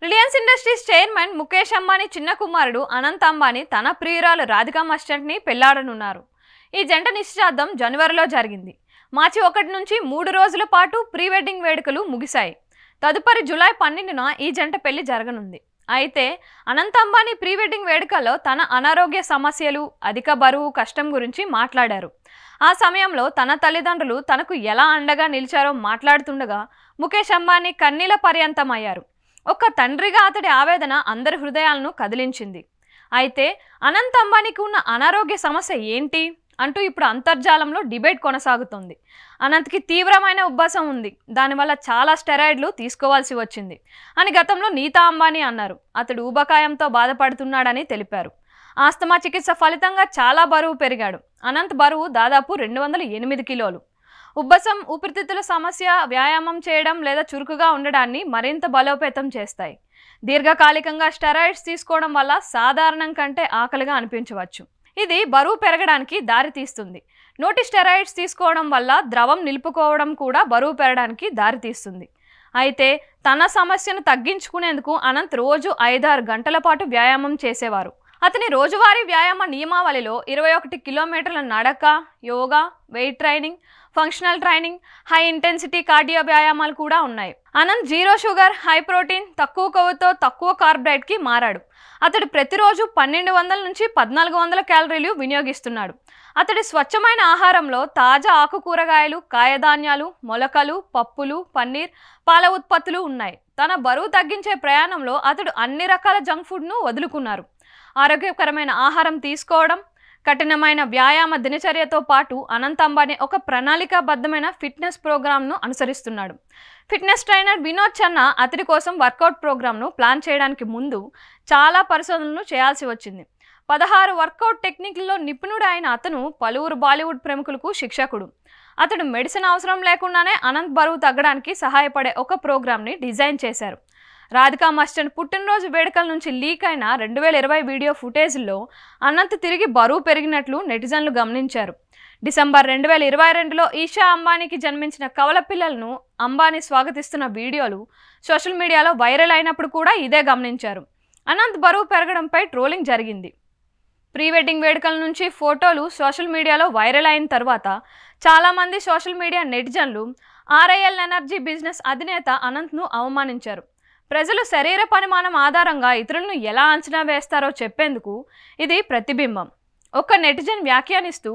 Reliance industries chairman Mukesh Ambani చిన్న కుమారుడు అనంత్ అంబానీ తన ప్రియురాలు రాధికా మర్చెంట్ని పెళ్లాడనున్నారు. ఈ జంట నిశ్చితార్థం జనవరిలో జరిగింది. మార్చి 1 నుంచి 3 రోజుల పాటు ప్రీ వెడ్డింగ్ వేడుకలు ముగిశాయి. తదుపరి జూలై 12న ఈ జంట పెళ్లి జరగనుంది. అయితే అనంత్ అంబానీ ప్రీ వెడ్డింగ్ వేడుకల్లో తన అనారోగ్య సమస్యలు, అధిక బరువు, కష్టం గురించి మాట్లాడారు. ఆ సమయంలో తన తల్లిదండ్రులు తనకు ఎలా అండగా నిలిచారో మాట్లాడుతుండగా ముఖేష్ అంబానీ కన్నీల పర్యంతమయ్యారు. ఒక తండ్రిగా అతడి ఆవేదన అందరి హృదయాలను కదిలించింది. అయితే అనంత్ అంబానీకి ఉన్న అనారోగ్య సమస్య ఏంటి అంటూ ఇప్పుడు అంతర్జాలంలో డిబేట్ కొనసాగుతోంది. అనంత్కి తీవ్రమైన ఉబ్బసం ఉంది, దానివల్ల చాలా స్టెరాయిడ్లు తీసుకోవాల్సి వచ్చింది అని గతంలో నీతా అంబానీ అన్నారు. అతడు ఊబకాయంతో బాధపడుతున్నాడని తెలిపారు. ఆస్తమా చికిత్స ఫలితంగా చాలా బరువు పెరిగాడు. అనంత్ బరువు దాదాపు 208 కిలోలు. ఉబ్బసం, ఊపిరితిత్తుల సమస్య వ్యాయామం చేయడం లేదా చురుకుగా ఉండడాన్ని మరింత బలోపేతం చేస్తాయి. దీర్ఘకాలికంగా స్టెరాయిడ్స్ తీసుకోవడం వల్ల సాధారణం కంటే ఆకలిగా అనిపించవచ్చు. ఇది బరువు పెరగడానికి దారితీస్తుంది. నోటి స్టెరాయిడ్స్ తీసుకోవడం వల్ల ద్రవం నిలుపుకోవడం కూడా బరువు పెరగడానికి దారితీస్తుంది. అయితే తన సమస్యను తగ్గించుకునేందుకు అనంత్ రోజు 5-6 గంటల పాటు వ్యాయామం చేసేవారు. అతని రోజువారీ వ్యాయామ నియమావళిలో 21 కిలోమీటర్ల నడక, yoga, weight training, functional training, high intensity cardio వ్యాయామాలు కూడా ఉన్నాయి. Anant zero sugar, high protein, తక్కువ కొవ్వుతో తక్కువ కార్బోహైడ్రేట్కి మారాడు. అతడు ప్రతిరోజు 1200 నుంచి 1400 క్యాలరీలు వినియోగిస్తున్నాడు. అతడి స్వచ్ఛమైన ఆహారంలో తాజా ఆకుకూరగాయలు, కాయధాన్యాలు, మొలకలు, పప్పులు, పన్నీర్, పాల ఉత్పత్తులు ఉన్నాయి. తన బరువు తగ్గించే ప్రయాణంలో అతడు అన్ని రకాల జంక్ ఫుడ్ను వదులుకున్నారు. ఆరోగ్యకరమైన ఆహారం తీసుకోవడం, కఠినమైన వ్యాయామ దినచర్యతో పాటు అనంత్ అంబానీ ఒక ప్రణాళికాబద్ధమైన ఫిట్నెస్ ప్రోగ్రామ్ను అనుసరిస్తున్నాడు. ఫిట్నెస్ ట్రైనర్ వినోద్ చన్నా అతడి కోసం వర్కౌట్ ప్రోగ్రామ్ను ప్లాన్ చేయడానికి ముందు చాలా పరిశోధనలు చేయాల్సి వచ్చింది. 16 వర్కౌట్ టెక్నిక్లలో నిపుణుడు అయిన అతను పలువురు బాలీవుడ్ ప్రముఖులకు శిక్షకుడు. అతడు మెడిసిన్ అవసరం లేకుండానే అనంత్ బరువు తగ్గడానికి సహాయపడే ఒక ప్రోగ్రామ్ని డిజైన్ చేశారు. రాధికా మర్చెంట్ పుట్టినరోజు వేడుకల నుంచి లీక్ అయిన 2020 వీడియో ఫుటేజ్లో అనంత్ తిరిగి బరువు పెరిగినట్లు నెటిజన్లు గమనించారు. డిసెంబర్ 2022లో ఈషా అంబానీకి జన్మించిన కవల పిల్లలను అంబానీ స్వాగతిస్తున్న వీడియోలు సోషల్ మీడియాలో వైరల్ అయినప్పుడు కూడా ఇదే గమనించారు. అనంత్ బరువు పెరగడంపై ట్రోలింగ్ జరిగింది. ప్రీ వెడ్డింగ్ వేడుకల నుంచి ఫోటోలు సోషల్ మీడియాలో వైరల్ అయిన తర్వాత చాలామంది సోషల్ మీడియా నెటిజన్లు RIL ఎనర్జీ బిజినెస్ అధినేత అనంత్ను అవమానించారు. ప్రజలు శరీర పరిమాణం ఆధారంగా ఇతరులను ఎలా అంచనా వేస్తారో చెప్పేందుకు ఇది ప్రతిబింబం. ఒక నెటిజన్ వ్యాఖ్యానిస్తూ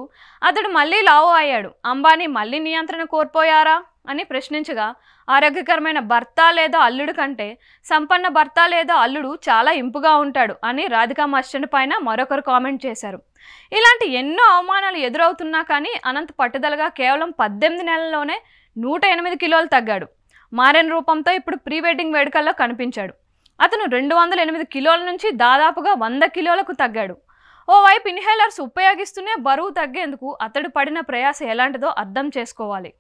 అతడు మళ్ళీ లావు అయ్యాడు, అంబానీ మళ్ళీ నియంత్రణ కోల్పోయారా అని ప్రశ్నించగా, ఆరోగ్యకరమైన భర్త లేదా అల్లుడు కంటే సంపన్న భర్త లేదా అల్లుడు చాలా ఇంపుగా ఉంటాడు అని రాధికా మర్చెంట్ పైన మరొకరు కామెంట్ చేశారు. ఇలాంటి ఎన్నో అవమానాలు ఎదురవుతున్నా కానీ అనంత్ పట్టుదలగా కేవలం 18 నెలల్లోనే 108 కిలోలు తగ్గాడు. మారిన రూపంతో ఇప్పుడు ప్రీ వెడ్డింగ్ వేడుకల్లో కనిపించాడు. అతను 208 కిలోల నుంచి దాదాపుగా 100 కిలోలకు తగ్గాడు. ఓవైపు ఇన్హేలర్స్ ఉపయోగిస్తూనే బరువు తగ్గేందుకు అతడు పడిన ప్రయాస ఎలాంటిదో అర్థం చేసుకోవాలి.